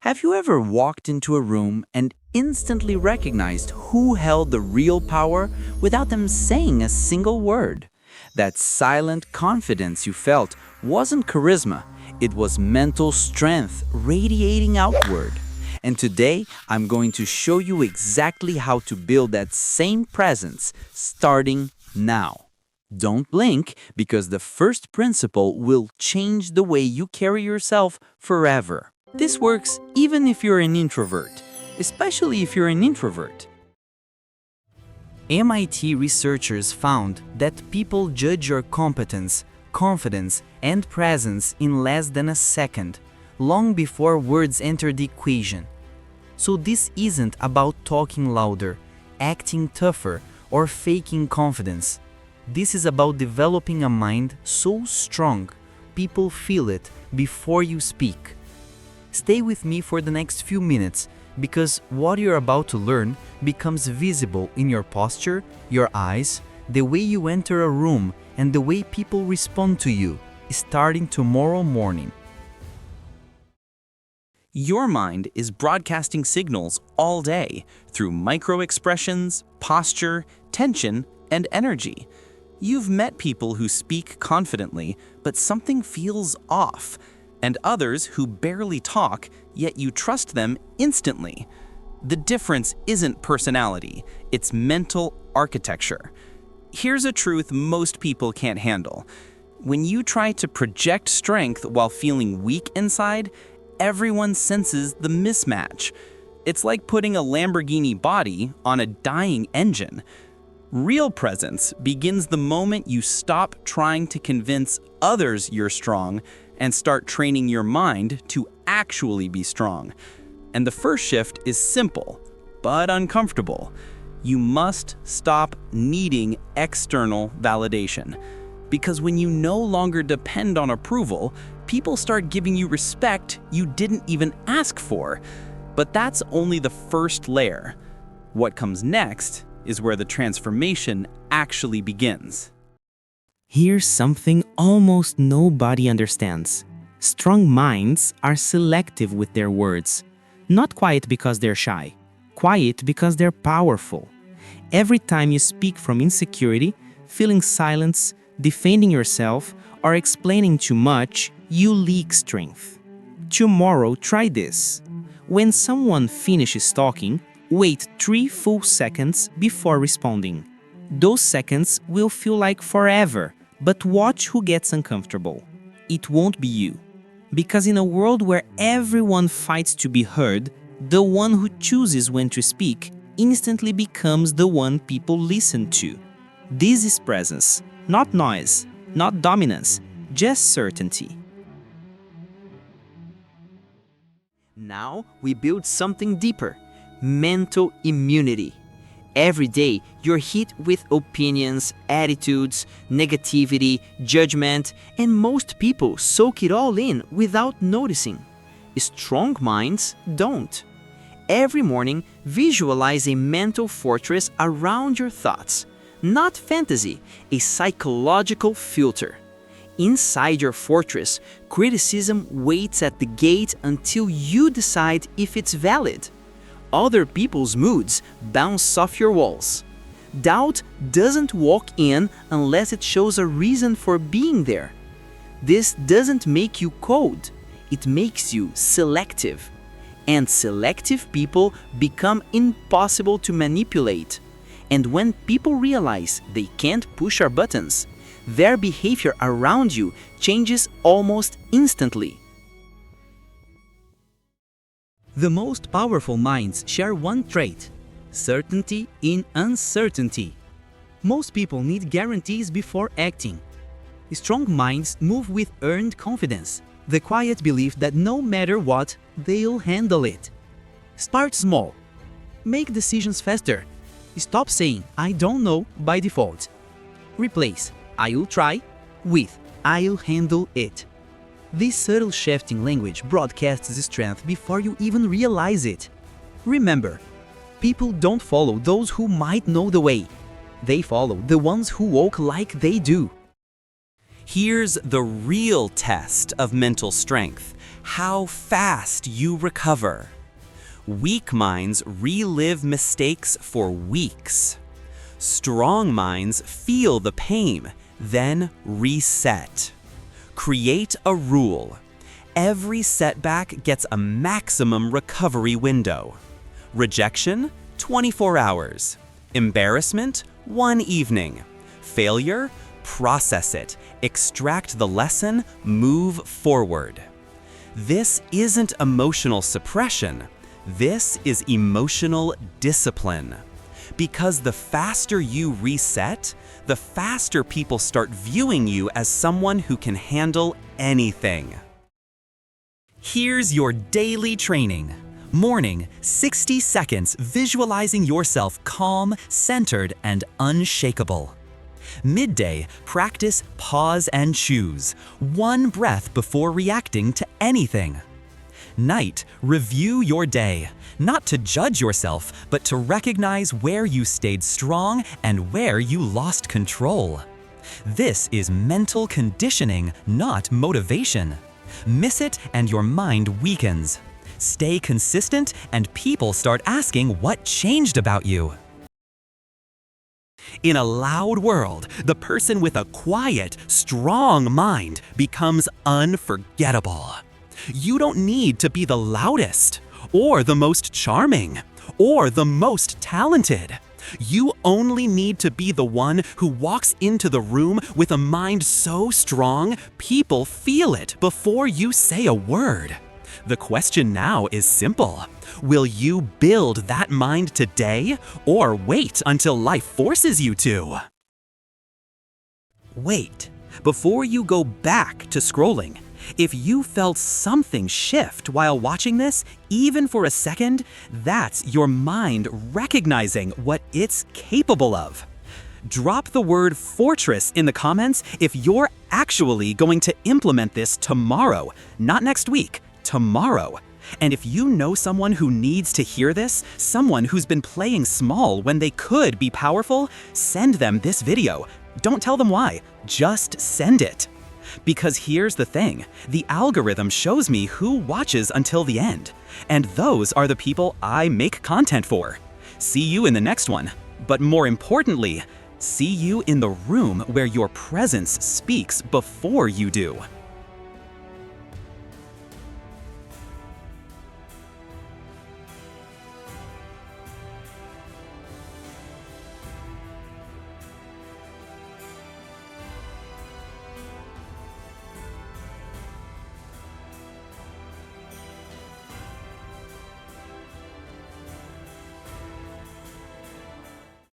Have you ever walked into a room and instantly recognized who held the real power without them saying a single word? That silent confidence you felt wasn't charisma, it was mental strength radiating outward. And today, I'm going to show you exactly how to build that same presence, starting now. Don't blink, because the first principle will change the way you carry yourself forever. This works even if you're an introvert, especially if you're an introvert. MIT researchers found that people judge your competence, confidence, and presence in less than a second, long before words enter the equation. So this isn't about talking louder, acting tougher, or faking confidence. This is about developing a mind so strong, people feel it before you speak. Stay with me for the next few minutes, because what you're about to learn becomes visible in your posture, your eyes, the way you enter a room, and the way people respond to you, starting tomorrow morning. Your mind is broadcasting signals all day through micro-expressions, posture, tension, and energy. You've met people who speak confidently, but something feels off, and others who barely talk, yet you trust them instantly. The difference isn't personality, it's mental architecture. Here's a truth most people can't handle. When you try to project strength while feeling weak inside, everyone senses the mismatch. It's like putting a Lamborghini body on a dying engine. Real presence begins the moment you stop trying to convince others you're strong and start training your mind to actually be strong. And the first shift is simple, but uncomfortable. You must stop needing external validation. Because when you no longer depend on approval, people start giving you respect you didn't even ask for. But that's only the first layer. What comes next is where the transformation actually begins. Here's something almost nobody understands. Strong minds are selective with their words. Not quiet because they're shy, quiet because they're powerful. Every time you speak from insecurity, feeling silence, defending yourself, or explaining too much, you leak strength. Tomorrow, try this. When someone finishes talking, wait 3 full seconds before responding. Those seconds will feel like forever, but watch who gets uncomfortable. It won't be you. Because in a world where everyone fights to be heard, the one who chooses when to speak instantly becomes the one people listen to. This is presence, not noise, not dominance, just certainty. Now we build something deeper, mental immunity. Every day, you're hit with opinions, attitudes, negativity, judgment, and most people soak it all in without noticing. Strong minds don't. Every morning, visualize a mental fortress around your thoughts. Not fantasy, a psychological filter. Inside your fortress, criticism waits at the gate until you decide if it's valid. Other people's moods bounce off your walls. Doubt doesn't walk in unless it shows a reason for being there. This doesn't make you cold, it makes you selective. And selective people become impossible to manipulate. And when people realize they can't push our buttons, their behavior around you changes almost instantly. The most powerful minds share one trait: certainty in uncertainty. Most people need guarantees before acting. Strong minds move with earned confidence, the quiet belief that no matter what, they'll handle it. Start small. Make decisions faster. Stop saying, "I don't know" by default. Replace "I'll try" with "I'll handle it." This subtle shift in language broadcasts strength before you even realize it. Remember, people don't follow those who might know the way. They follow the ones who walk like they do. Here's the real test of mental strength: how fast you recover. Weak minds relive mistakes for weeks. Strong minds feel the pain, then reset. Create a rule. Every setback gets a maximum recovery window. Rejection, 24 hours. Embarrassment, 1 evening. Failure, process it, extract the lesson, move forward. This isn't emotional suppression. This is emotional discipline. Because the faster you reset, the faster people start viewing you as someone who can handle anything. Here's your daily training. Morning, 60 seconds visualizing yourself calm, centered, and unshakable. Midday, practice pause and choose, 1 breath before reacting to anything. Night, review your day, not to judge yourself, but to recognize where you stayed strong and where you lost control. This is mental conditioning, not motivation. Miss it and your mind weakens. Stay consistent and people start asking what changed about you. In a loud world, the person with a quiet, strong mind becomes unforgettable. You don't need to be the loudest, or the most charming, or the most talented. You only need to be the one who walks into the room with a mind so strong, people feel it before you say a word. The question now is simple. Will you build that mind today, or wait until life forces you to? Wait, before you go back to scrolling. If you felt something shift while watching this, even for a second, that's your mind recognizing what it's capable of. Drop the word fortress in the comments if you're actually going to implement this tomorrow, not next week, tomorrow. And if you know someone who needs to hear this, someone who's been playing small when they could be powerful, send them this video. Don't tell them why, just send it. Because here's the thing, the algorithm shows me who watches until the end, and those are the people I make content for. See you in the next one, but more importantly, see you in the room where your presence speaks before you do.